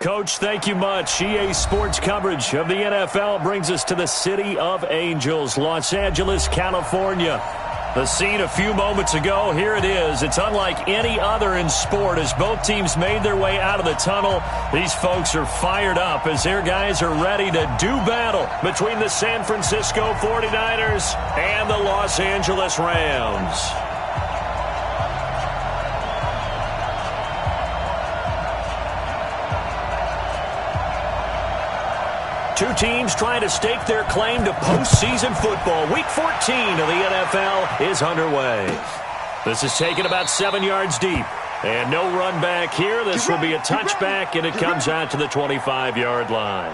Coach, thank you much. EA Sports coverage of the NFL brings us to the City of Angels, Los Angeles, California. The scene a few moments ago, here it is. It's unlike any other in sport as both teams made their way out of the tunnel. These folks are fired up as their guys are ready to do battle between the San Francisco 49ers and the Los Angeles Rams. Two teams trying to stake their claim to postseason football. Week 14 of the NFL is underway. This is taken about 7 yards deep. And no run back here. This will be a touchback, and it comes out to the 25-yard line.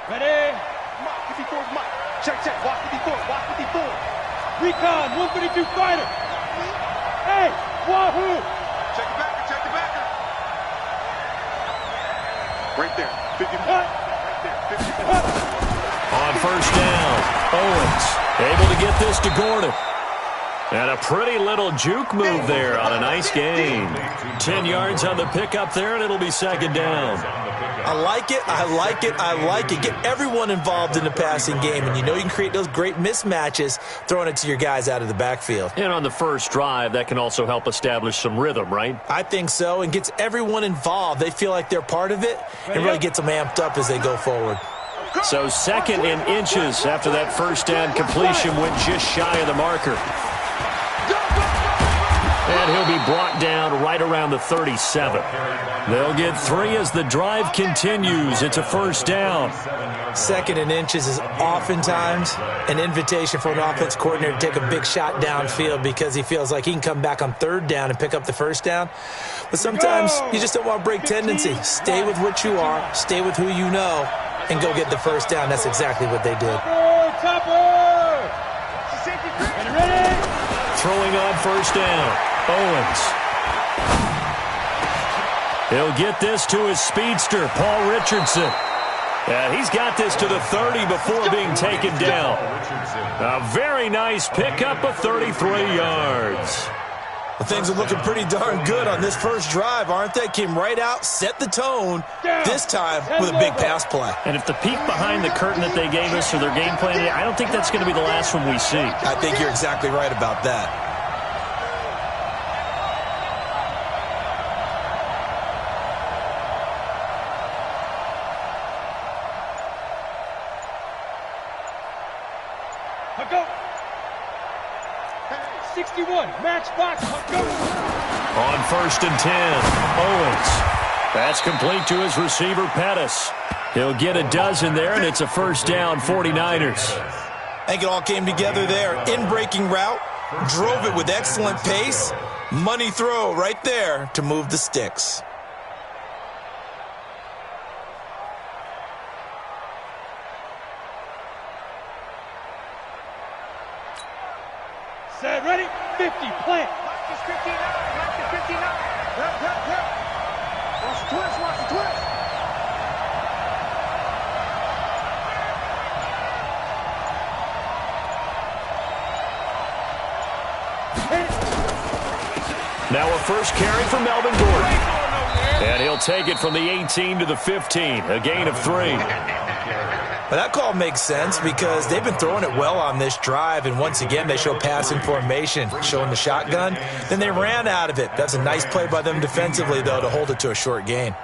Ready? Mike, 54, Mike. Check, check. Walk 54, walk 54. Recon, 152 fighter. Hey, wahoo. Check the backer, check the backer. Right there, 50. Right there, 50. On first down, Owens able to get this to Gordon. And a pretty little juke move there on a nice gain. 10 yards on the pickup there, and it'll be second down. I like it, I like it, I like it. Get everyone involved in the passing game, and you know you can create those great mismatches throwing it to your guys out of the backfield. And on the first drive, that can also help establish some rhythm, right? I think so, and gets everyone involved. They feel like they're part of it, and really gets them amped up as they go forward. So second and inches after that first down completion went just shy of the marker. And he'll be brought down right around the 37. They'll get 3 as the drive continues. It's a first down. Second and inches is oftentimes an invitation for an offense coordinator to take a big shot downfield because he feels like he can come back on third down and pick up the first down. But sometimes you just don't want to break tendency. Stay with what you are, stay with who you know, and go get the first down. That's exactly what they did. Throwing on first down, Owens. He'll get this to his speedster, Paul Richardson. And he's got this to the 30 before being taken down. A very nice pickup of 33 yards. Well, things are looking pretty darn good on this first drive, aren't they? Came right out, set the tone, this time with a big pass play. And if the peek behind the curtain that they gave us or their game plan, I don't think that's going to be the last one we see. I think you're exactly right about that. Go. 61, match box, go. On first and 10, Owens. That's complete to his receiver, Pettis. He'll get a dozen there, and it's a first down, 49ers. I think it all came together there. In-breaking route, drove it with excellent pace. Money throw right there to move the sticks. Set, ready, 50, plant. Mike is 59, Mike is 59. Yep. Watch the twist, watch the twist. Now a first carry for Melvin Gordon. And he'll take it from the 18 to the 15, a gain of 3. But that call makes sense because they've been throwing it well on this drive, and once again they show passing formation, showing the shotgun. Then they ran out of it. That's a nice play by them defensively, though, to hold it to a short gain.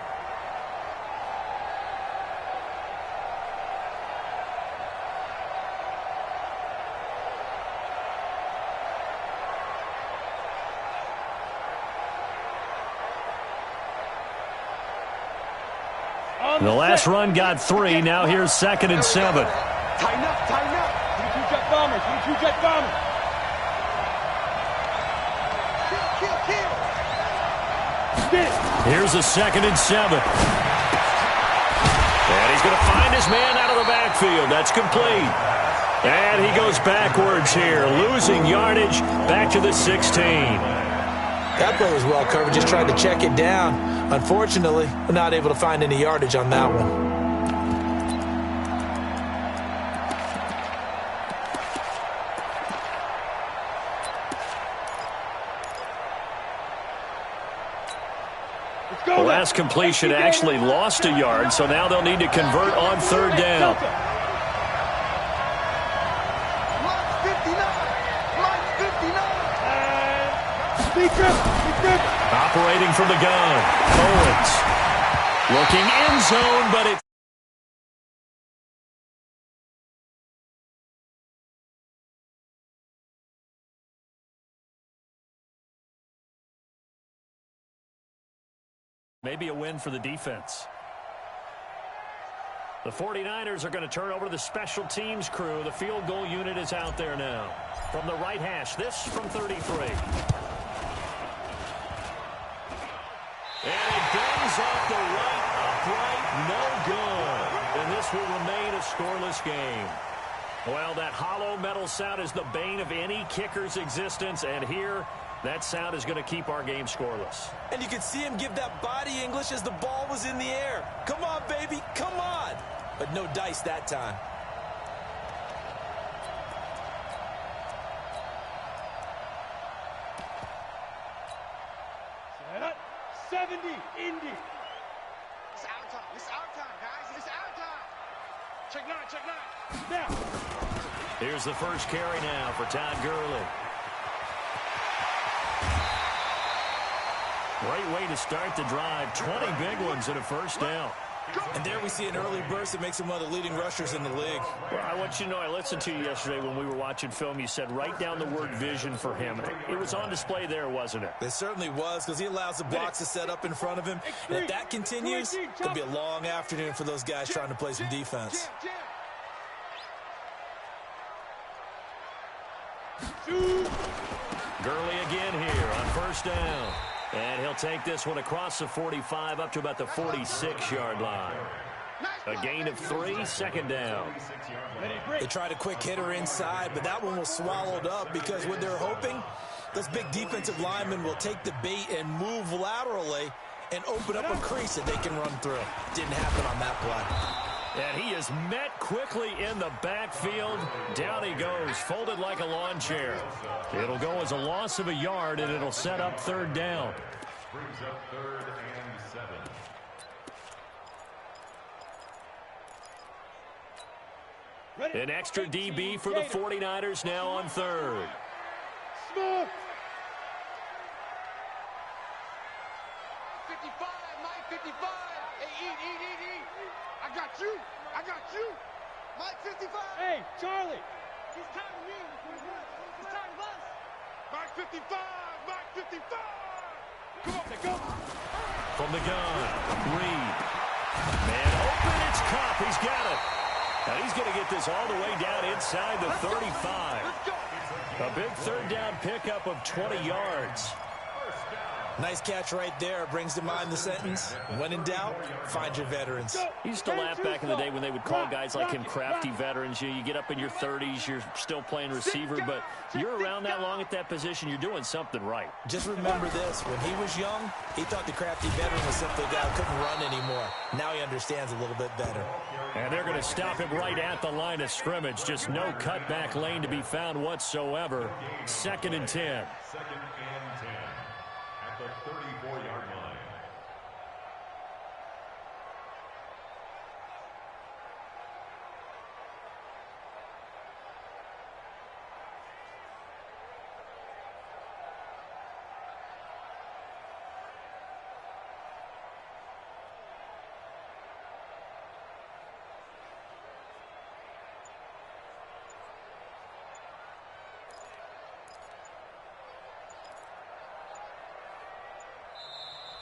The last run got 3. Now here's second and 7. Tighten up, tighten up. 22 jet bombers, 22 jet bombers. Kill. Here's a second and 7. And he's going to find his man out of the backfield. That's complete. And he goes backwards here, losing yardage back to the 16. That play was well covered, just tried to check it down. Unfortunately, we're not able to find any yardage on that one. The last completion actually lost a yard, so now they'll need to convert on third down. Operating from the gun, Owens. Looking end zone, but it's maybe a win for the defense. The 49ers are going to turn over to the special teams crew. The field goal unit is out there now. From the right hash, this from 33. And it bangs off the right upright, no good. And this will remain a scoreless game. Well, that hollow metal sound is the bane of any kicker's existence, and here, that sound is going to keep our game scoreless. And you could see him give that body English as the ball was in the air. Come on, baby, come on. But no dice that time. Set. 70, Indy. It's our time. It's our time, guys. It's our time. Check nine, check nine. Now. Here's the first carry now for Todd Gurley. Great way to start the drive. 20 big ones and a first down. And there we see an early burst that makes him one of the leading rushers in the league. Well, I want you to know, I listened to you yesterday when we were watching film. You said write down the word vision for him. It was on display there, wasn't it? It certainly was, because he allows the blocks to set up in front of him. And if that continues, it could be a long afternoon for those guys trying to play some defense. Gurley again here on first down. And he'll take this one across the 45 up to about the 46-yard line. A gain of 3, second down. They tried a quick hitter inside, but that one was swallowed up because what they're hoping, those big defensive linemen will take the bait and move laterally and open up a crease that they can run through. Didn't happen on that play. And he is met quickly in the backfield. Down he goes, folded like a lawn chair. It'll go as a loss of a yard, and it'll set up third down. Brings up 3rd and 7. An extra DB for the 49ers now on third. Smooth. 55, Mike, 55. Hey, eat. I got you. Mike, 55. Hey, Charlie. He's tired of me. He's tired of us. Mike 55. Mike 55. Come on, go. From the gun, Reed. Man open, it's Cup. He's got it. Now he's going to get this all the way down inside the 35. A big third down pickup of 20 yards. Nice catch right there. Brings to mind the sentence, when in doubt, find your veterans. He used to laugh back in the day when they would call guys like him crafty veterans. You get up in your 30s, you're still playing receiver, but you're around that long at that position, you're doing something right. Just remember this, when he was young, he thought the crafty veteran was simply a guy who couldn't run anymore. Now he understands a little bit better. And they're going to stop him right at the line of scrimmage. Just no cutback lane to be found whatsoever. 2nd and 10. 2nd and 10 at the 34-yard line.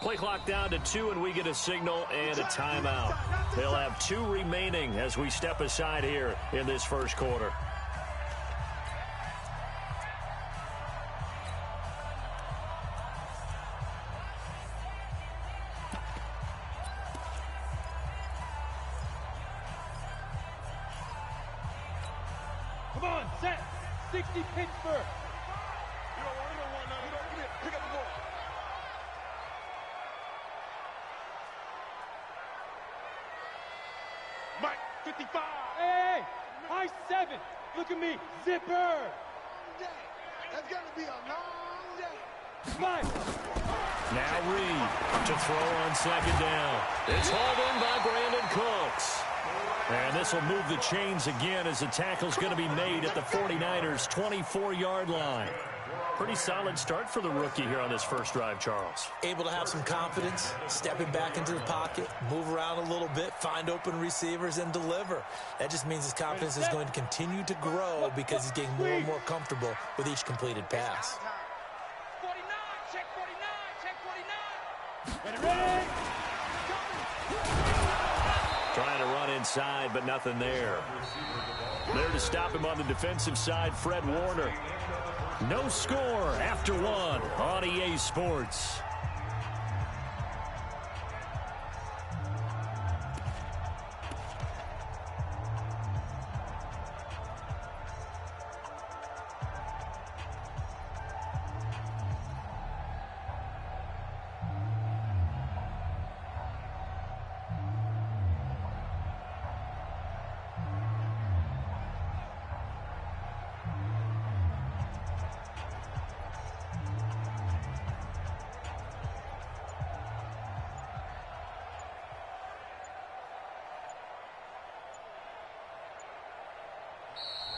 Play clock down to 2, and we get a signal and a timeout. They'll have 2 remaining as we step aside here in this first quarter. Come Set. 60 Pittsburgh. You don't want now. You don't get it. Pick up the ball. Mike, 55. Hey, high 7. Look at me. Zipper. That's going to be a long day. Mike. Now Reed to throw on second down. It's hauled in by Brandon Cooks. And this will move the chains again as the tackle's going to be made at the 49ers' 24-yard line. Pretty solid start for the rookie here on this first drive, Charles. Able to have some confidence, stepping back into the pocket, move around a little bit, find open receivers, and deliver. That just means his confidence is going to continue to grow because he's getting more and more comfortable with each completed pass. 49, check 49, check 49. Ready. Trying to run inside, but nothing there. There to stop him on the defensive side, Fred Warner. No score after one on EA Sports.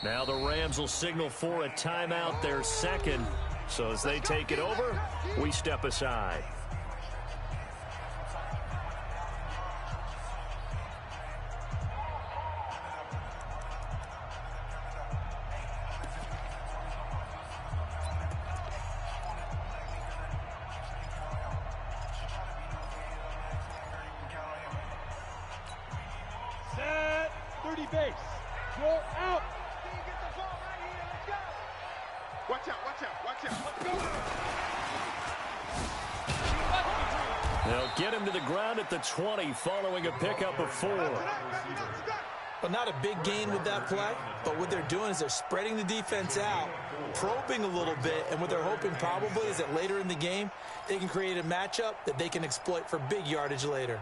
Now the Rams will signal for a timeout, their second. So as they take it over, we step aside. Set. 30 base. Roll out. Watch out, watch out, watch out. Let's go. They'll get him to the ground at the 20 following a pickup of 4. Well, not a big gain with that play, but what they're doing is they're spreading the defense out, probing a little bit, and what they're hoping probably is that later in the game, they can create a matchup that they can exploit for big yardage later.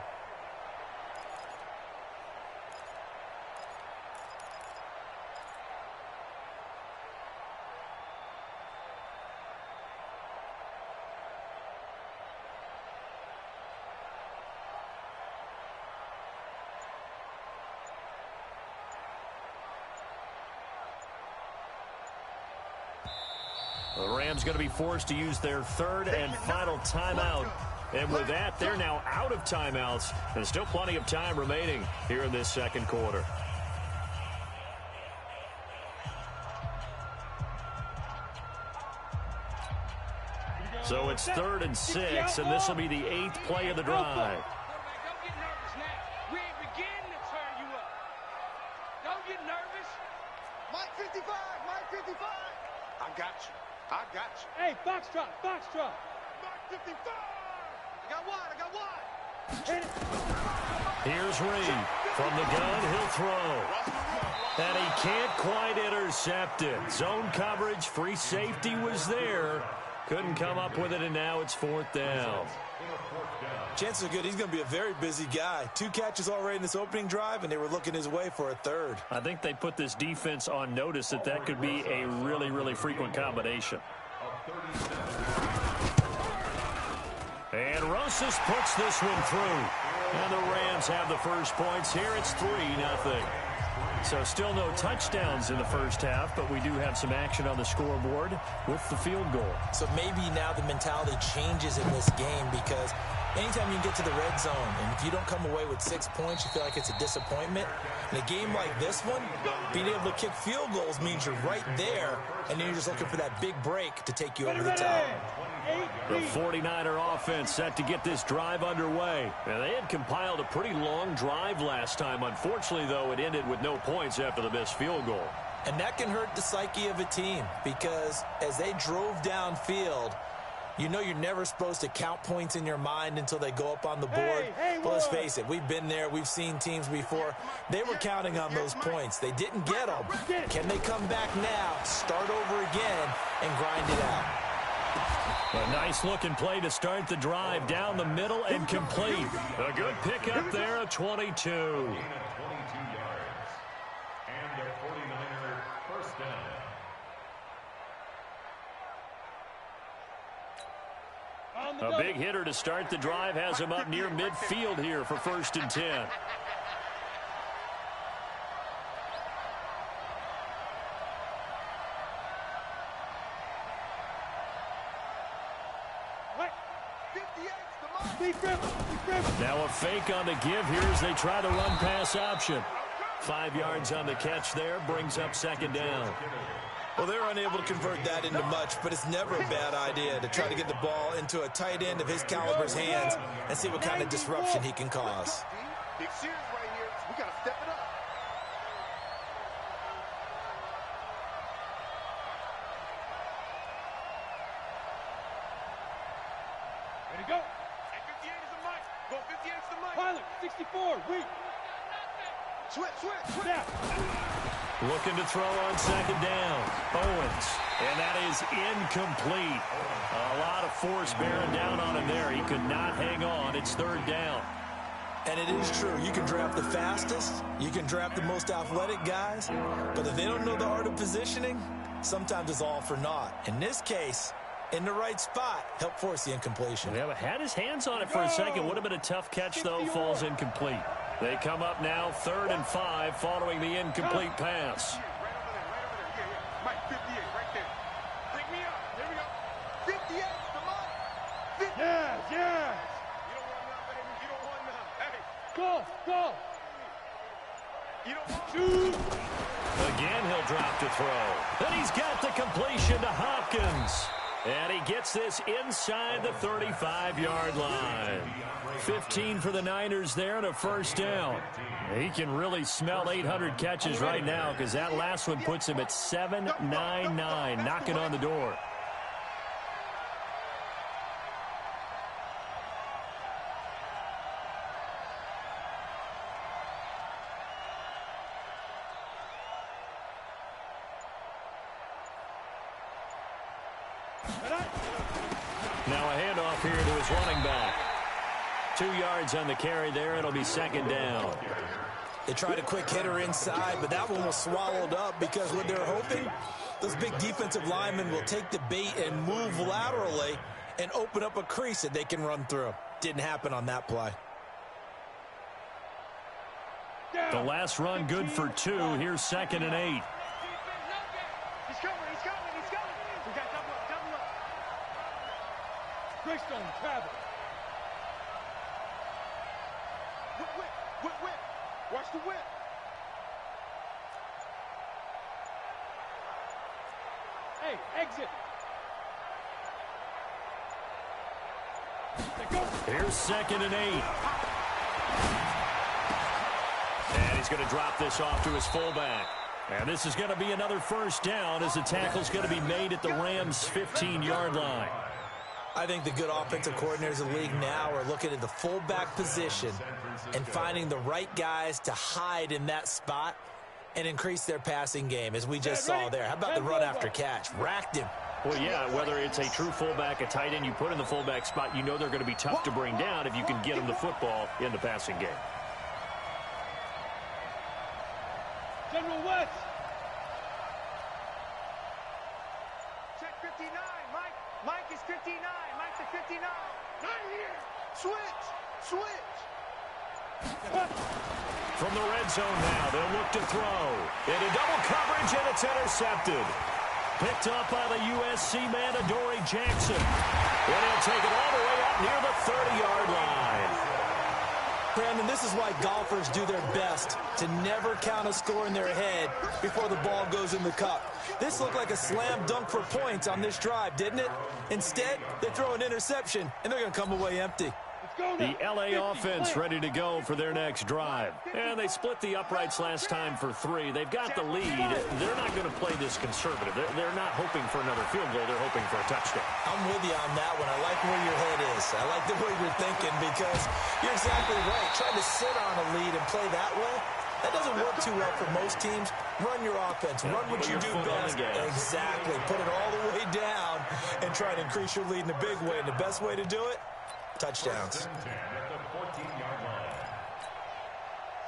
The Rams going to be forced to use their third and final timeout. And with that, they're now out of timeouts. There's still plenty of time remaining here in this second quarter. So it's 3rd and 6, and this will be the 8th play of the drive. Don't get nervous now. We ain't beginning to turn you up. Don't get nervous. Mike 55, Mike 55. I got you. I got you. Hey, Foxtrot, Foxtrot. Mike 55. I got one. Hit it. Here's Reed. From the gun, he'll throw. And he can't quite intercept it. Zone coverage, free safety was there. Couldn't come up with it, and now it's 4th down. Chances are good he's going to be a very busy guy. 2 catches already in this opening drive, and they were looking his way for a 3rd. I think they put this defense on notice that that could be a really, really frequent combination. And Rosas puts this one through. And the Rams have the first points here. It's 3-0. So still no touchdowns in the first half, but we do have some action on the scoreboard with the field goal. So maybe now the mentality changes in this game because anytime you get to the red zone and if you don't come away with 6 points, you feel like it's a disappointment. In a game like this one, being able to kick field goals means you're right there, and then you're just looking for that big break to take you over the top. The 49er offense set to get this drive underway. And they had compiled a pretty long drive last time. Unfortunately, though, it ended with no points after the missed field goal. And that can hurt the psyche of a team because as they drove downfield, You know you're never supposed to count points in your mind until they go up on the board. But let's face it, we've been there. We've seen teams before. They were counting on those points. They didn't get them. Can they come back now, start over again, and grind it out? A nice-looking play to start the drive down the middle and complete. A good pickup there at 22. 22 yards. And a 49er first down. A big hitter to start the drive has him up near midfield here for 1st and 10. Now a fake on the give here as they try the run-pass option. 5 yards on the catch there, brings up 2nd down. Well, they're unable to convert that into much, but it's never a bad idea to try to get the ball into a tight end of his caliber's hands and see what kind of disruption he can cause. Big series right here. We got to step it up. Ready to go. 58 is the mic. Go 58 is the mic. Pilot, 64, weak. Switch. Yeah. Looking to throw on 2nd down. Owens. And that is incomplete. A lot of force bearing down on him there. He could not hang on. It's 3rd down. And it is true. You can draft the fastest. You can draft the most athletic guys. But if they don't know the art of positioning, sometimes it's all for naught. In this case, in the right spot, help force the incompletion. Yeah, but had his hands on it for a second. Would have been a tough catch, though. Falls incomplete. They come up now 3rd and 5 following the incomplete pass. Right over there. Yeah. Mike, 58, right there. Bring me up. Here we go. 58, come on. 50. Yes. You don't want none, baby. You don't want none. Hey. Go. You don't want shoot. Again, he'll drop to throw. And he's got the completion to Hopkins. And he gets this inside the 35-yard line. 15 for the Niners there and a 1st down. He can really smell 800 catches right now because that last one puts him at 799, knocking on the door. Now a handoff here to his running back. 2 yards on the carry there. It'll be 2nd down. They tried a quick hitter inside, but that one was swallowed up because what they're hoping, those big defensive linemen will take the bait and move laterally and open up a crease that they can run through. Didn't happen on that play. The last run good for 2. Here's 2nd and 8. He's coming. We got double up. Greystone, travel. Whip. Watch the whip. Hey, exit. Here's 2nd and 8. And he's going to drop this off to his fullback. And this is going to be another 1st down as the tackle's going to be made at the Rams' 15-yard line. I think the good offensive coordinators in the league now are looking at the fullback position and finding the right guys to hide in that spot and increase their passing game, as we just saw there. How about the run after catch? Racked him. Well, yeah, whether it's a true fullback, a tight end you put in the fullback spot, you know they're going to be tough to bring down if you can get them the football in the passing game. General West. Check 59. Mike is 59. Mike to 59. Not here. Switch. From the red zone now, they'll look to throw. Into double coverage, and it's intercepted. Picked up by the USC man, Adoree Jackson. And he'll take it all the way up near the 30-yard line. Brandon, this is why golfers do their best to never count a score in their head before the ball goes in the cup. This looked like a slam dunk for points on this drive, didn't it? Instead, they throw an interception, and they're going to come away empty. The LA offense ready to go for their next drive. And they split the uprights last time for 3. They've got the lead. They're not going to play this conservative. They're not hoping for another field goal. They're hoping for a touchdown. I'm with you on that one. I like where your head is. I like the way you're thinking because you're exactly right. Trying to sit on a lead and play that way, that doesn't work too well for most teams. Run your offense. Run what you do best. Exactly. Put it all the way down and try to increase your lead in a big way. And the best way to do it, touchdowns.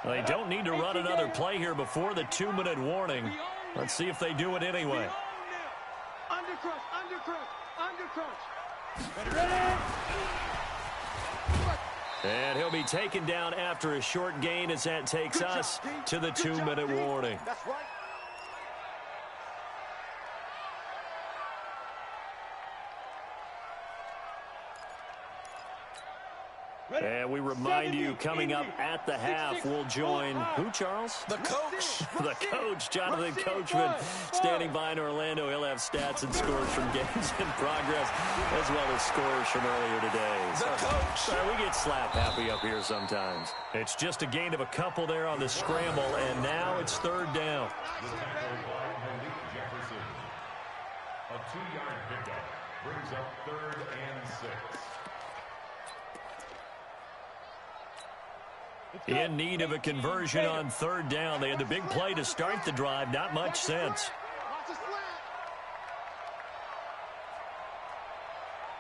They don't need to run another play here before the 2-minute warning. Let's see if they do it anyway. Undercrush, undercrush, undercrush. Ready? And he'll be taken down after a short gain as that takes us to the 2-minute warning. That's right. And we remind you, coming up at the half, we'll join who, Charles? The coach. The coach, Jonathan Coachman, standing by in Orlando. He'll have stats and scores from games in progress, as well as scores from earlier today. The coach. Sorry, we get slap happy up here sometimes. It's just a gain of a couple there on the scramble, and now it's 3rd down. A 2-yard pickup brings up 3rd and 6. In need of a conversion on 3rd down. They had the big play to start the drive. Not much sense.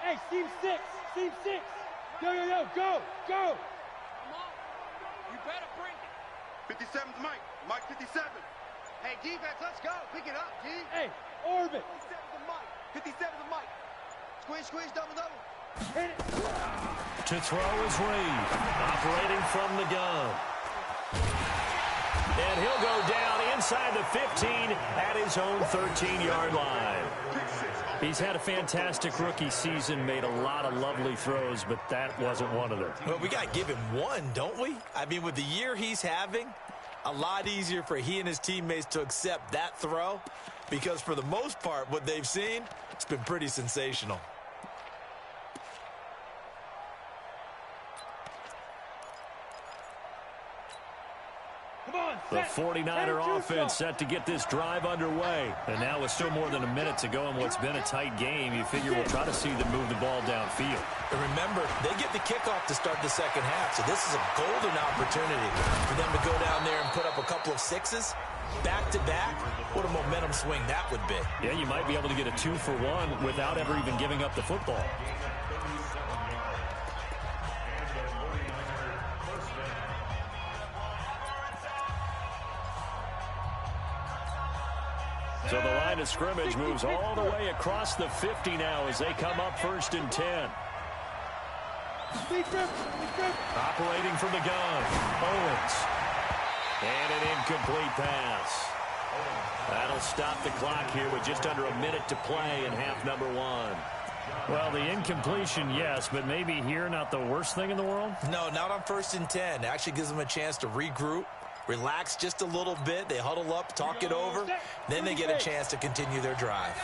Hey, seam 6. Seam 6. Yo, yo, yo, go, go. Come on. You better bring it. 57's Mike. Mike 57. Hey, defense, let's go. Pick it up, D. Hey, orbit. 57's a Mike. 57's a Mike. Squeeze, squeeze, double, double. Hit it. To throw is Reed, operating from the gun. And he'll go down inside the 15 at his own 13-yard line. He's had a fantastic rookie season, made a lot of lovely throws, but that wasn't one of them. Well, we got to give him one, don't we? I mean, with the year he's having, a lot easier for he and his teammates to accept that throw because for the most part, what they've seen, it's been pretty sensational. The 49er offense set to get this drive underway. And now with still more than a minute to go in what's been a tight game, you figure we'll try to see them move the ball downfield. And remember, they get the kickoff to start the second half, so this is a golden opportunity for them to go down there and put up a couple of 6s back-to-back. What a momentum swing that would be. Yeah, you might be able to get a 2-for-1 without ever even giving up the football. So the line of scrimmage moves all the way across the 50 now as they come up 1st and 10. Operating from the gun, Owens. And an incomplete pass. That'll stop the clock here with just under a minute to play in half number 1. Well, the incompletion, yes, but maybe here not the worst thing in the world? No, not on 1st and 10. It actually gives them a chance to regroup. Relax just a little bit. They huddle up, talk it over. Then they get a chance to continue their drive.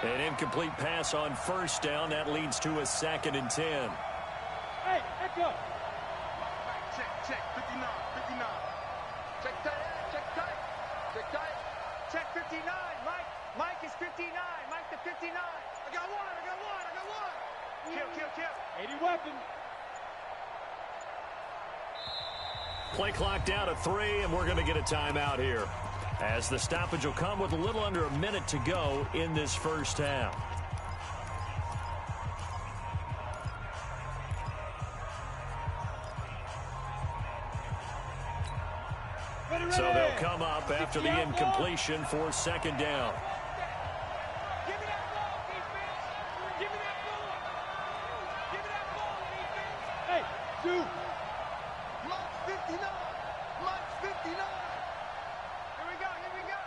An incomplete pass on 1st down. That leads to a 2nd and 10. Hey, echo. Check, check, 59, 59. Check tight, check tight, check tight. Check 59, Mike. Mike is 59. Mike the 59. I got one, I got one, I got one. Kill, kill, kill. 80 weapon. Play clock down to 3, and we're going to get a timeout here, as the stoppage will come with a little under a minute to go in this 1st half. So they'll come up after the incompletion for 2nd down. Give me that ball, defense. Give me that ball. Give me that ball, defense. Hey, shoot. Mike's 59. Mike's 59. Here we go, here we go.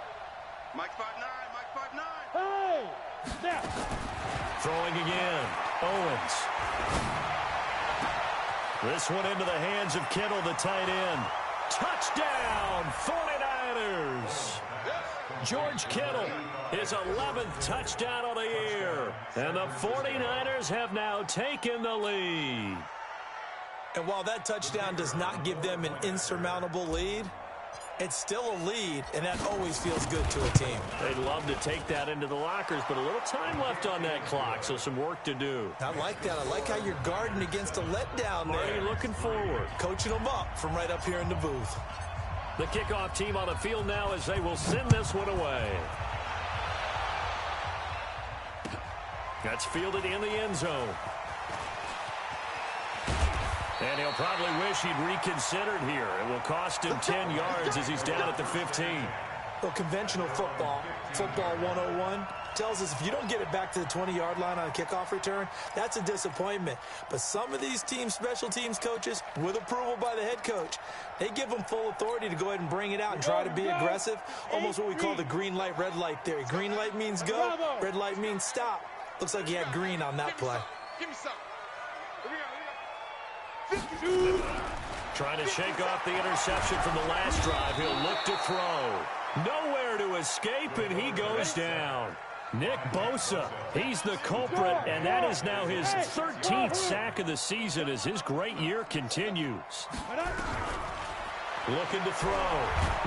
Mike 5'9", Mike 5'9". Hey, snap. Throwing again, Owens. This one into the hands of Kittle, the tight end. Touchdown, 49ers! George Kittle, his 11th touchdown of the year. And the 49ers have now taken the lead. And while that touchdown does not give them an insurmountable lead, it's still a lead, and that always feels good to a team. They'd love to take that into the lockers, but a little time left on that clock, so some work to do. I like that. I like how you're guarding against a letdown there. Already looking forward. Coaching them up from right up here in the booth. The kickoff team on the field now as they will send this one away. That's fielded in the end zone. And he'll probably wish he'd reconsidered here. It will cost him 10 yards as he's down at the 15. Well, conventional football 101, tells us if you don't get it back to the 20-yard line on a kickoff return, that's a disappointment. But some of these team special teams coaches, with approval by the head coach, they give them full authority to go ahead and bring it out and try to be aggressive, almost what we call the green light, red light theory. Green light means go, red light means stop. Looks like he had green on that play. Give me some. Trying to shake off the interception from the last drive. He'll look to throw. Nowhere to escape, and he goes down. Nick Bosa, he's the culprit, and that is now his 13th sack of the season as his great year continues. Looking to throw.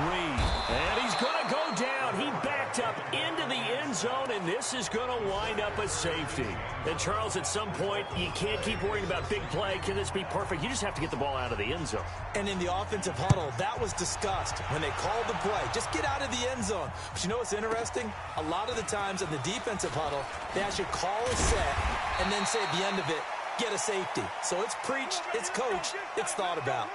Reed. And he's going to go down. He backed up into the end zone, and this is going to wind up a safety. And, Charles, at some point, you can't keep worrying about big play. Can this be perfect? You just have to get the ball out of the end zone. And in the offensive huddle, that was discussed when they called the play. Just get out of the end zone. But you know what's interesting? A lot of the times in the defensive huddle, they actually call a set and then say at the end of it, get a safety. So it's preached, it's coached, it's thought about.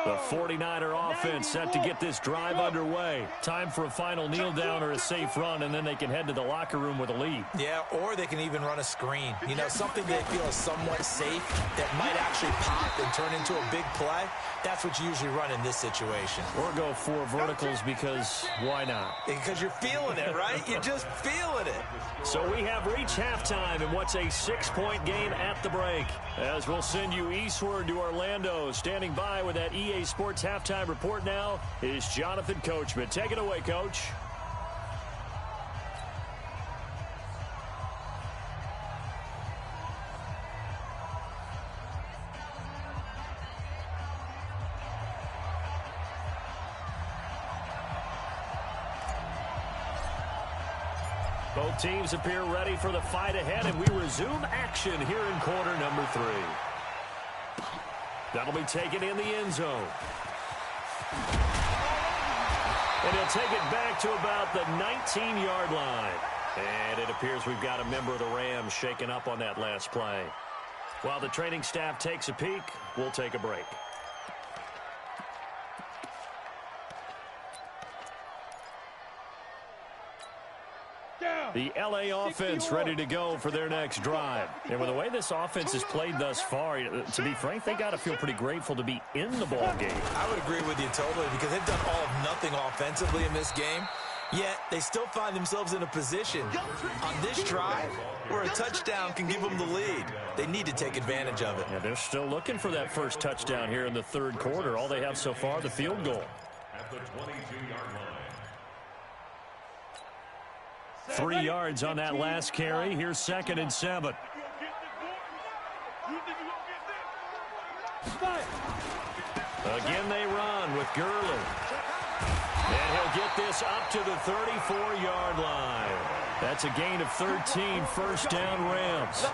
The 49er offense set to get this drive underway. Time for a final kneel down or a safe run, and then they can head to the locker room with a lead. Yeah, or they can even run a screen. You know, something they feel is somewhat safe that might actually pop and turn into a big play. That's what you usually run in this situation. Or go four verticals because why not? Because you're feeling it, right? You're just feeling it. So we have reached halftime in what's a 6-point game at the break. As we'll send you eastward to Orlando. Standing by with that EA Sports halftime report now is Jonathan Coachman. Take it away, Coach. Both teams appear ready for the fight ahead, and we resume action here in quarter number 3. That'll be taken in the end zone. And he'll take it back to about the 19-yard line. And it appears we've got a member of the Rams shaken up on that last play. While the training staff takes a peek, we'll take a break. The L.A. offense ready to go for their next drive. And with the way this offense has played thus far, to be frank, they got to feel pretty grateful to be in the ball game. I would agree with you totally because they've done all of nothing offensively in this game. Yet they still find themselves in a position on this drive where a touchdown can give them the lead. They need to take advantage of it. Yeah, they're still looking for that first touchdown here in the third quarter. All they have so far, the field goal. At the 22-yard line. 3 yards on that last carry. Here's 2nd and 7. Again they run with Gurley. And he'll get this up to the 34-yard line. That's a gain of 13, first down Rams.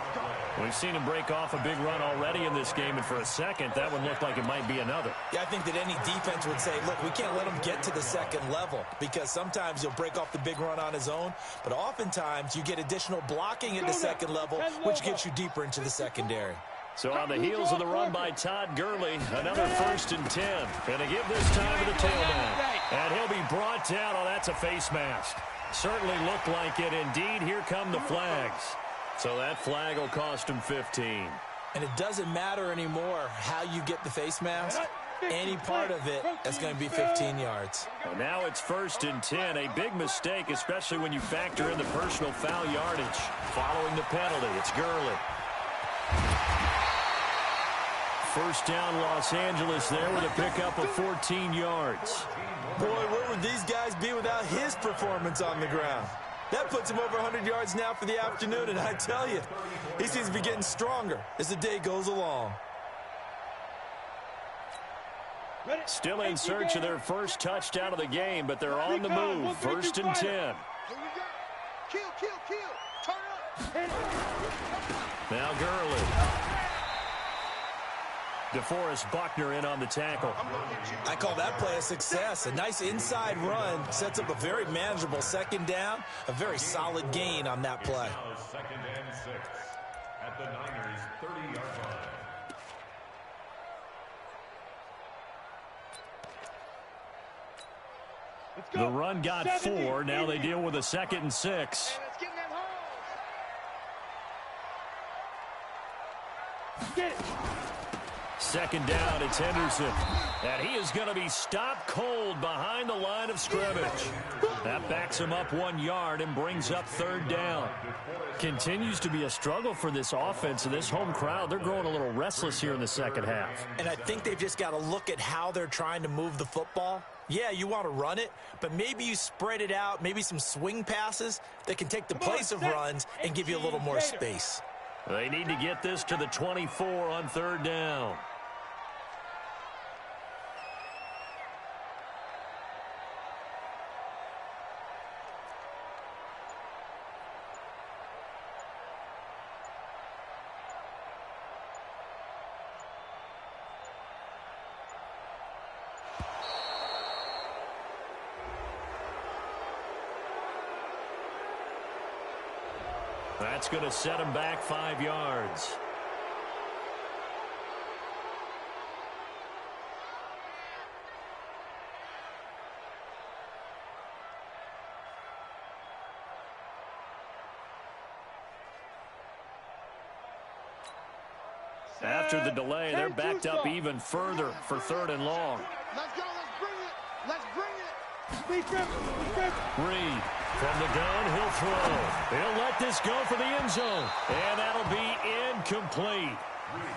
We've seen him break off a big run already in this game, and for a second, that one looked like it might be another. Yeah, I think that any defense would say, look, we can't let him get to the second level because sometimes he'll break off the big run on his own, but oftentimes you get additional blocking at the second level, which gets you deeper into the secondary. So on the heels of the run by Todd Gurley, another 1st and 10. And to give this time to the tailback. And he'll be brought down. Oh, that's a face mask. Certainly looked like it. Indeed, here come the flags. So that flag will cost him 15. And it doesn't matter anymore how you get the face mask. Any part of it, that's going to be 15 yards. Well, now it's 1st and 10. A big mistake, especially when you factor in the personal foul yardage. Following the penalty, it's Gurley. First down, Los Angeles there with a pickup of 14 yards. Boy, where would these guys be without his performance on the ground? That puts him over 100 yards now for the afternoon, and I tell you, he seems to be getting stronger as the day goes along. Still in search of their first touchdown of the game, but they're on the move. 1st and 10. Here we go. Kill. Turn up. Now Gurley. DeForest Buckner in on the tackle. I call that play a success. A nice inside run sets up a very manageable 2nd down, a very solid gain on that play. Now 2nd and 6 at the Niners' 30-yard line. The run got 4. Now they deal with a 2nd and 6. Hey, let's get in that hole. Get it. 2nd down, it's Henderson. And he is going to be stopped cold behind the line of scrimmage. That backs him up 1 yard and brings up 3rd down. Continues to be a struggle for this offense and this home crowd. They're growing a little restless here in the 2nd half. And I think they've just got to look at how they're trying to move the football. Yeah, you want to run it, but maybe you spread it out, maybe some swing passes that can take the place of runs and give you a little more space. They need to get this to the 24 on 3rd down. That's going to set him back 5 yards. After the delay, they're backed up even further for 3rd and long. Let's go. Let's bring it. Reed from the gun, he'll throw. He'll let this go for the end zone. And that'll be incomplete.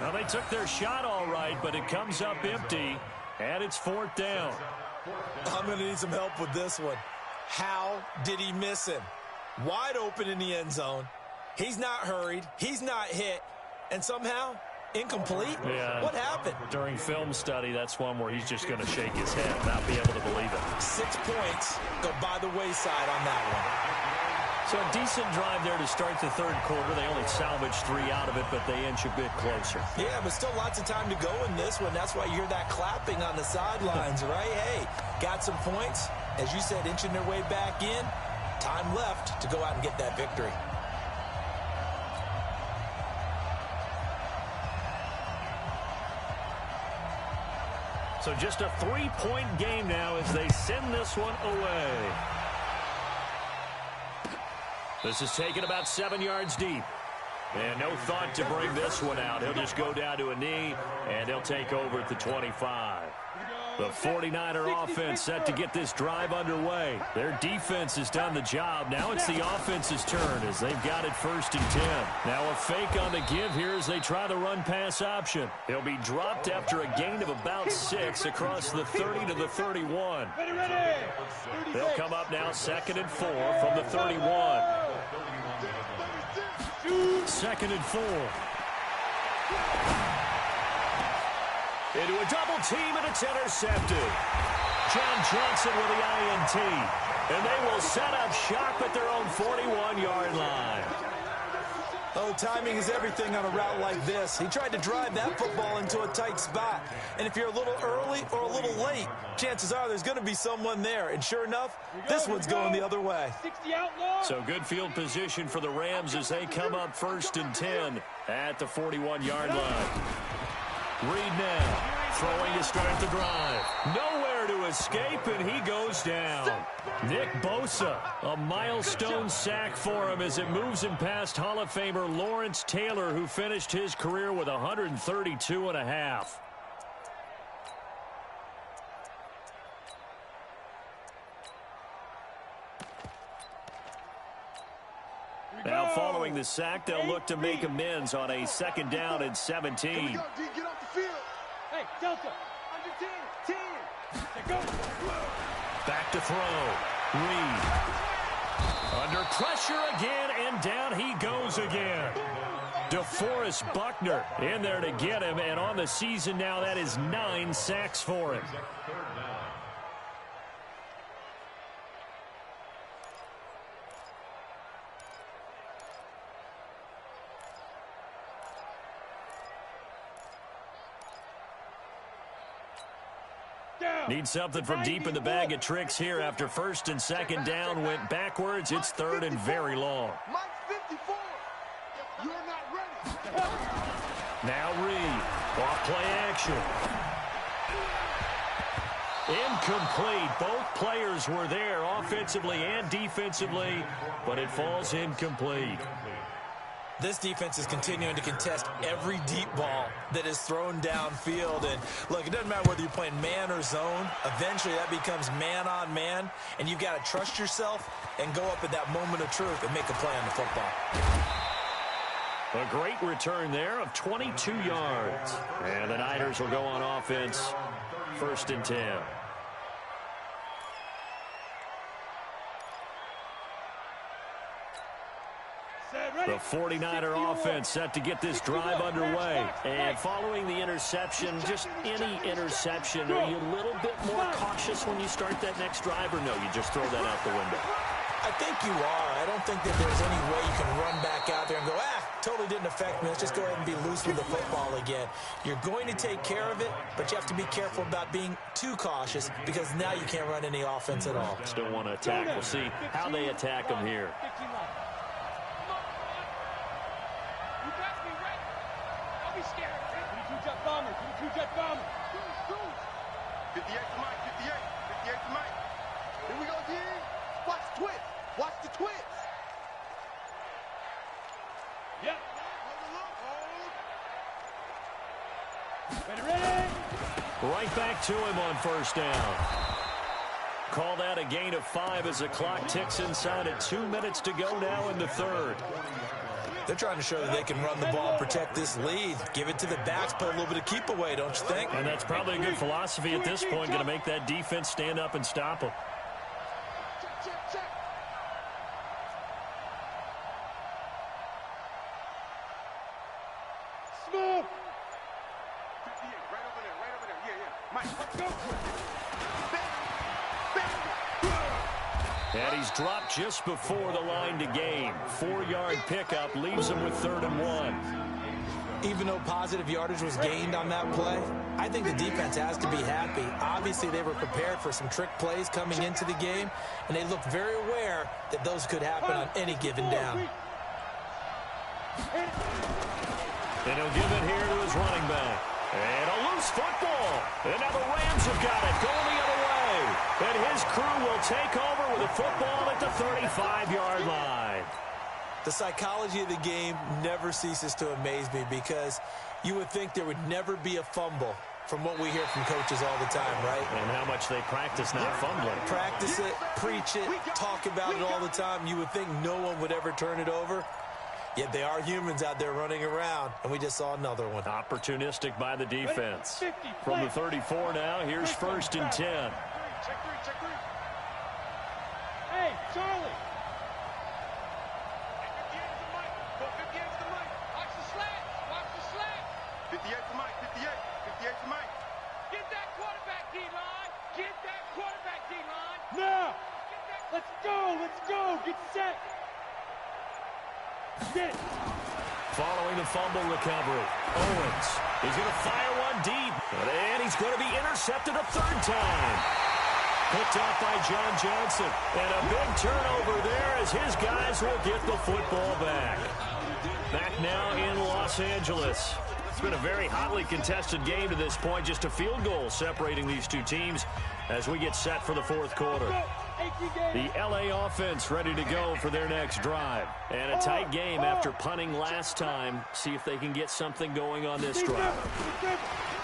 Now, they took their shot all right, but it comes up empty, and it's 4th down. I'm going to need some help with this one. How did he miss him? Wide open in the end zone. He's not hurried. He's not hit. And somehow, incomplete? Yeah. What happened? During film study, that's one where he's just going to shake his head and not be able to believe it. 6 points go by the wayside on that one. So a decent drive there to start the 3rd quarter. They only salvaged 3 out of it, but they inch a bit closer. Yeah, but still lots of time to go in this one. That's why you hear that clapping on the sidelines, right? Hey, got some points. As you said, inching their way back in. Time left to go out and get that victory. So just a 3-point game now as they send this one away. This is taken about 7 yards deep. And no thought to bring this one out. He'll just go down to a knee, and he'll take over at the 25. The 49er offense set to get this drive underway. Their defense has done the job. Now it's the offense's turn as they've got it 1st and 10. Now a fake on the give here as they try the run-pass option. He'll be dropped after a gain of about 6 across the 30 to the 31. They'll come up now 2nd and 4 from the 31. 2nd and 4. Into a double team, and it's intercepted. John Johnson with the INT. And they will set up shop at their own 41-yard line. Oh, timing is everything on a route like this. He tried to drive that football into a tight spot. And if you're a little early or a little late, chances are there's going to be someone there. And sure enough, this one's going the other way. So good field position for the Rams as they come up 1st and 10 at the 41-yard line. Reed now, throwing to start the drive. Nowhere to escape, and he goes down. Nick Bosa, a milestone sack for him as it moves him past Hall of Famer Lawrence Taylor, who finished his career with 132.5. Now following the sack, they'll look to make amends on a 2nd down and 17. Here we go, D. Get off the field. Hey, Delta. Under 10. 10. Go. Back to throw. Reed. Under pressure again, and down he goes again. DeForest Buckner in there to get him, and on the season now, that is 9 sacks for him. Need something from deep in the bag of tricks here after first and second down went backwards. It's third and very long. Mike 54. You're not ready. Now Reed. Off play action. Incomplete. Both players were there offensively and defensively, but it falls incomplete. This defense is continuing to contest every deep ball that is thrown downfield. And, look, it doesn't matter whether you're playing man or zone. Eventually, that becomes man-on-man, and you've got to trust yourself and go up at that moment of truth and make a play on the football. A great return there of 22 yards. And the Niners will go on offense, 1st and 10. The 49er offense set to get this drive underway. And following the interception, just any interception, are you a little bit more cautious when you start that next drive, or no, you just throw that out the window? I think you are. I don't think that there's any way you can run back out there and go, totally didn't affect me. Let's just go ahead and be loose with the football again. You're going to take care of it, but you have to be careful about being too cautious because now you can't run any offense at all. Still want to attack. We'll see how they attack them here. Bomber, 22-jet bomber. 58 to Mike, 58 to Mike. Here we go, D. Watch the twist. Watch the twist. Yep. Hold. Ready. Right back to him on first down. Call that a gain of 5 as the clock ticks inside at 2 minutes to go now in the third. They're trying to show that they can run the ball and protect this lead. Give it to the backs, put a little bit of keep away, don't you think? And that's probably a good philosophy at this point, going to make that defense stand up and stop them. Check. Smooth. 58, right over there. Yeah. Mike, let's go. And he's dropped just before the line to gain. 4-yard pickup leaves him with 3rd and 1. Even though positive yardage was gained on that play, I think the defense has to be happy. Obviously, they were prepared for some trick plays coming into the game, and they looked very aware that those could happen on any given down. And he'll give it here to his running back. And a loose football. And now the Rams have got it going the other way. And his crew will take over with a football at the 35-yard line. The psychology of the game never ceases to amaze me because you would think there would never be a fumble from what we hear from coaches all the time, right? And how much they practice not fumbling. Practice it, preach it, talk about it all the time. You would think no one would ever turn it over. Yet they are humans out there running around, and we just saw another one. Opportunistic by the defense. From the 34 now, here's 1st and 10. Check three. Hey, Charlie. 58 to Mike. 58 to Mike. Watch the slant. 58 to Mike. 58 to Mike. Get that quarterback, D-line. Now. Let's go. Get set. Get it. Following the fumble recovery, Owens. He's going to fire one deep. And he's going to be intercepted a 3rd time. Picked off by John Johnson. And a big turnover there as his guys will get the football back. Back now in Los Angeles. It's been a very hotly contested game to this point. Just a field goal separating these two teams as we get set for the 4th quarter. The LA offense ready to go for their next drive. And a tight game after punting last time. See if they can get something going on this drive.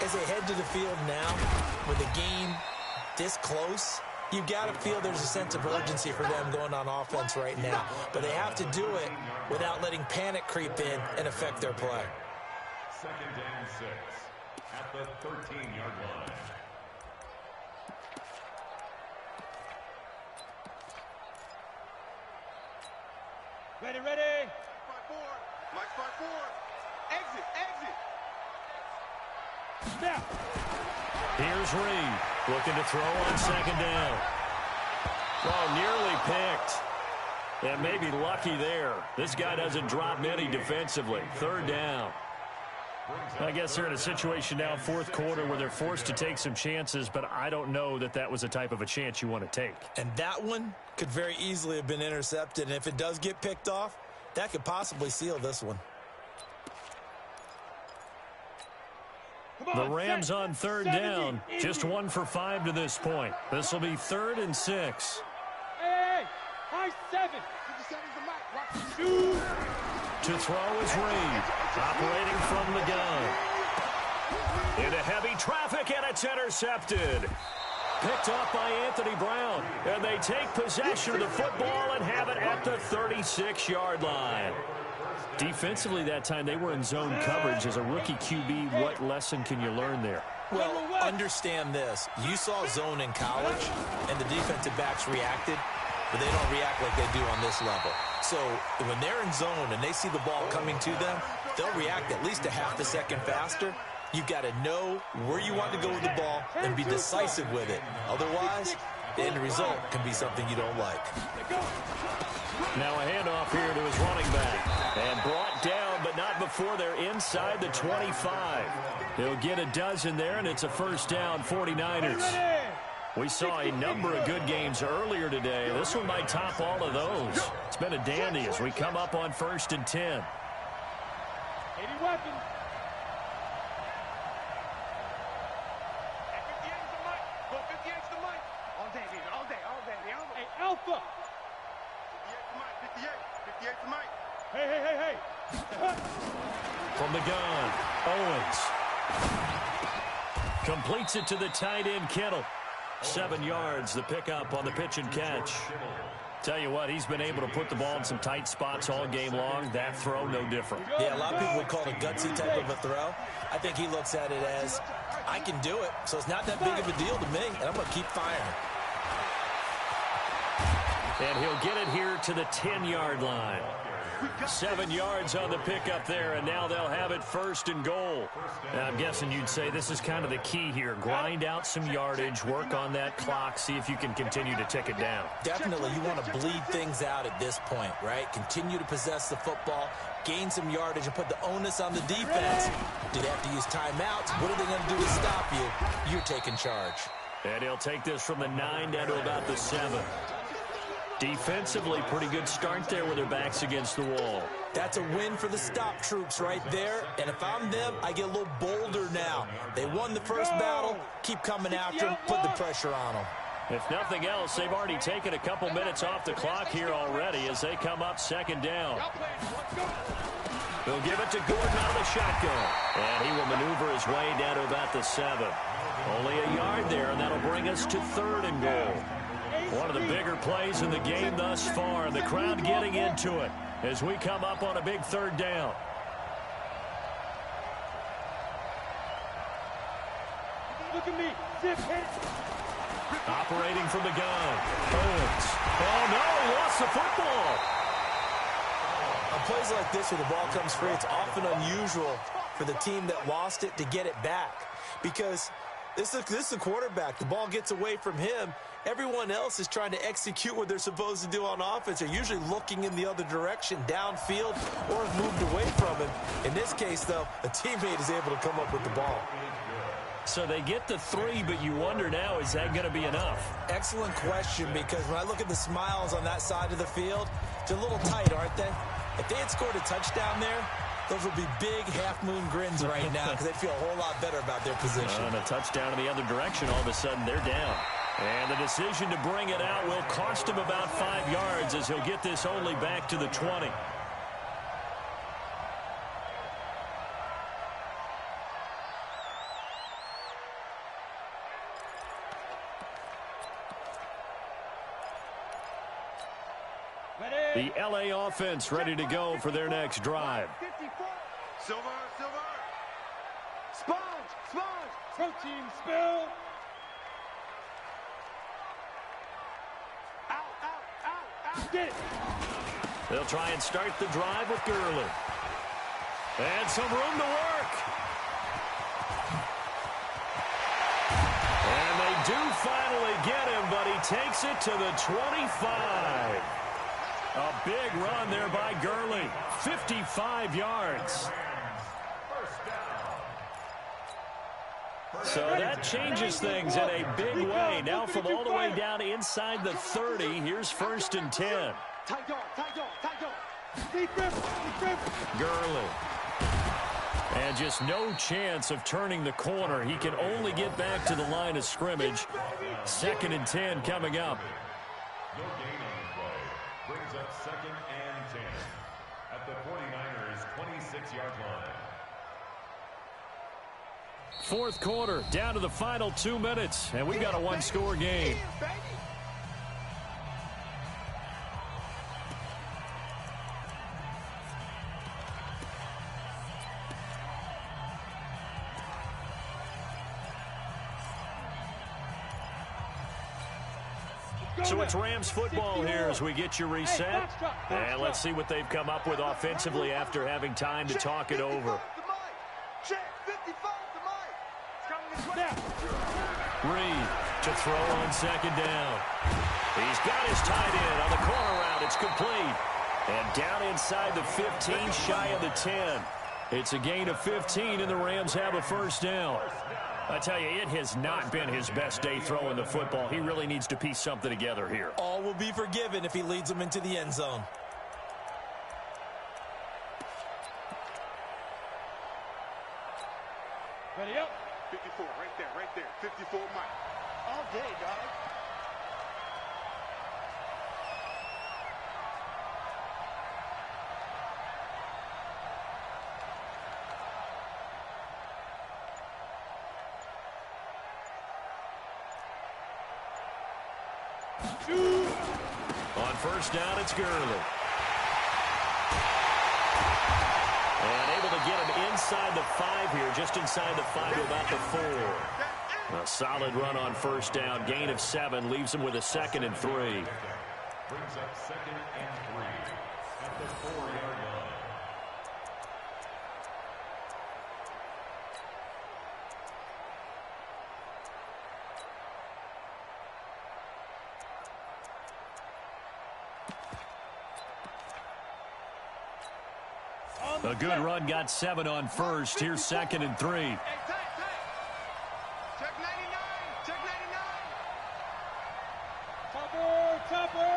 As they head to the field now, with the game this close, you've got to feel there's a sense of urgency for them going on offense right now. But they have to do it without letting panic creep in and affect their play. 2nd and 6 at the 13-yard line. Ready, ready. 5-4. Mike 5-4. Exit, exit. Snap. Here's Reed looking to throw on second down. Oh, nearly picked. And maybe lucky there. This guy doesn't drop many defensively. Third down. I guess they're in a situation now, fourth quarter, where they're forced to take some chances, but I don't know that that was the type of a chance you want to take. And that one could very easily have been intercepted, and if it does get picked off, that could possibly seal this one. The Rams on third down, just 1 for 5 to this point. This will be 3rd and 6. Hey, high 7. 57's the mic. Watch the Shoot. To throw is Reed, operating from the gun. Into heavy traffic, and it's intercepted. Picked up by Anthony Brown, and they take possession of the football and have it at the 36-yard line. Defensively that time, they were in zone coverage. As a rookie QB, what lesson can you learn there? Well, understand this. You saw zone in college, and the defensive backs reacted, but they don't react like they do on this level. So when they're in zone and they see the ball coming to them, they'll react at least a half a second faster. You've got to know where you want to go with the ball and be decisive with it. Otherwise, the end result can be something you don't like. Now a handoff here to his running back. And brought down, but not before they're inside the 25. He'll get a dozen there, and it's a first down, 49ers. We saw a number of good games earlier today. This one might top all of those. It's been a dandy as we come up on 1st and 10. 80 weapons. At 58's the mic. Go 58's the mic. All day, baby. All day, all day. The Alpha. Hey, Alpha. 58's the mic. 58's the mic. Hey, hey, hey, hey. From the gun, Owens. Completes it to the tight end, Kittle. 7 yards, the pickup on the pitch and catch. Tell you what, he's been able to put the ball in some tight spots all game long. That throw, no different. Yeah, a lot of people would call it a gutsy type of a throw. I think he looks at it as, I can do it, so it's not that big of a deal to me, and I'm going to keep firing. And he'll get it here to the 10-yard line. 7 yards on the pickup there, and now they'll have it 1st and goal. And I'm guessing you'd say this is kind of the key here. Grind out some yardage, work on that clock, see if you can continue to tick it down. Definitely, you want to bleed things out at this point, right? Continue to possess the football, gain some yardage, and put the onus on the defense. Do they have to use timeouts? What are they going to do to stop you? You're taking charge. And he'll take this from the 9 down to about the 7. Defensively, pretty good start there with their backs against the wall. That's a win for the stop troops right there. And if I'm them, I get a little bolder now. They won the first battle. Keep coming after them. Put the pressure on them. If nothing else, they've already taken a couple minutes off the clock here already as they come up 2nd down. They'll give it to Gordon out of the shotgun. And he will maneuver his way down to about the 7. Only a yard there, and that'll bring us to 3rd and goal. One of the bigger plays in the game thus far, and the crowd getting into it as we come up on a big 3rd down. Look at me. Zip hit. Operating from the gun. Owens. Oh, no, he lost the football. On plays like this where the ball comes free, it's often unusual for the team that lost it to get it back. Because this is a quarterback. The ball gets away from him. Everyone else is trying to execute what they're supposed to do on offense. They're usually looking in the other direction, downfield, or have moved away from him. In this case, though, a teammate is able to come up with the ball. So they get the 3, but you wonder now, is that going to be enough? Excellent question, because when I look at the smiles on that side of the field, they're a little tight, aren't they? If they had scored a touchdown there, those would be big half-moon grins right now because they'd feel a whole lot better about their position. And a touchdown in the other direction, all of a sudden they're down. And the decision to bring it out will cost him about 5 yards as he'll get this only back to the 20. The LA offense ready to go for their next drive. 54. Silver, silver. Sponge, sponge. Protein spill. Out, out, out, out. Get it. They'll try and start the drive with Gurley. And some room to work. And they do finally get him, but he takes it to the 25. A big run there by Gurley. 55 yards. So that changes things in a big way. Now from all the way down inside the 30, here's 1st and 10. Gurley. And just no chance of turning the corner. He can only get back to the line of scrimmage. 2nd and 10 coming up. No gain on the play. Brings up 2nd and 10 at the 49ers' 26-yard line. 4th quarter, down to the final 2 minutes, and we've got a one-score game. So it's Rams football here as we get you reset. And let's see what they've come up with offensively after having time to talk it over. Reed to throw on 2nd down. He's got his tight end on the corner route. It's complete. And down inside the 15, shy of the 10. It's a gain of 15, and the Rams have a 1st down. I tell you, it has not been his best day throwing the football. He really needs to piece something together here. All will be forgiven if he leads them into the end zone. Ready up. 54, right there. 54, Mike. All day, dog. On 1st down, it's Gurley. And able to get him inside the 5 here, just inside the 5 to about the 4. A solid run on 1st down. Gain of 7 leaves him with a 2nd and 3. Brings up 2nd and 3 at the 4-yard line. A good run got 7 on 1st. Here's 2nd and 3. Hey, check 99. Check 99. Topper.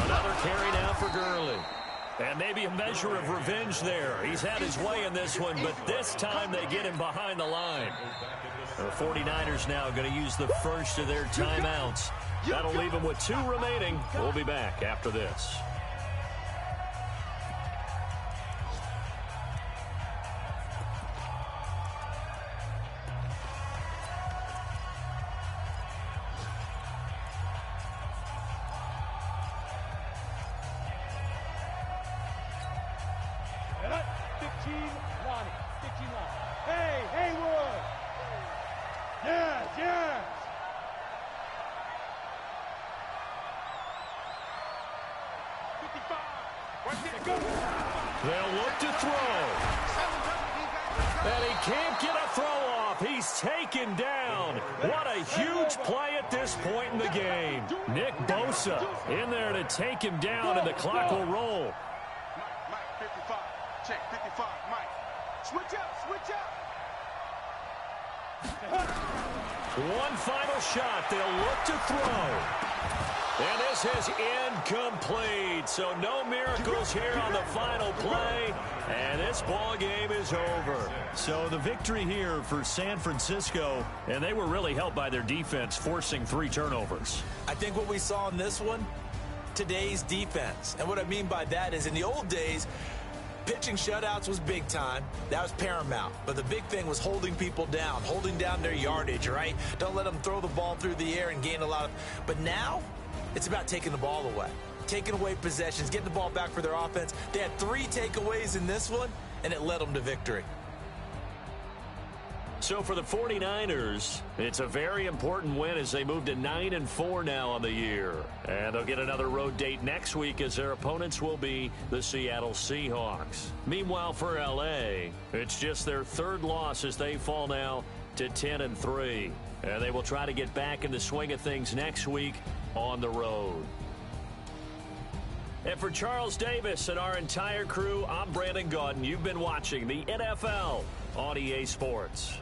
Another carry now for Gurley. And maybe a measure of revenge there. He's had his way in this one, but this time they get him behind the line. The 49ers now going to use the first of their timeouts. That'll leave them with 2 remaining. We'll be back after this. Hey, Haywood! Yes! They'll look to throw. And he can't get a throw off. He's taken down. What a huge play at this point in the game. Nick Bosa in there to take him down, and the clock will roll. Mike, 55. Check 55, Mike. Switch up. One final shot. They'll look to throw. And this is incomplete. So no miracles here on the final play. And this ball game is over. So the victory here for San Francisco. And they were really helped by their defense, forcing 3 turnovers. I think what we saw in this one, today's defense. And what I mean by that is in the old days, pitching shutouts was big time. That was paramount. But the big thing was holding people down, holding down their yardage, right? Don't let them throw the ball through the air and gain a lot of... But now, it's about taking the ball away. Taking away possessions, getting the ball back for their offense. They had 3 takeaways in this one, and it led them to victory. So for the 49ers, it's a very important win as they move to 9-4 now on the year. And they'll get another road date next week as their opponents will be the Seattle Seahawks. Meanwhile, for L.A., it's just their third loss as they fall now to 10-3. And they will try to get back in the swing of things next week on the road. And for Charles Davis and our entire crew, I'm Brandon Gaudin. You've been watching the NFL on EA Sports.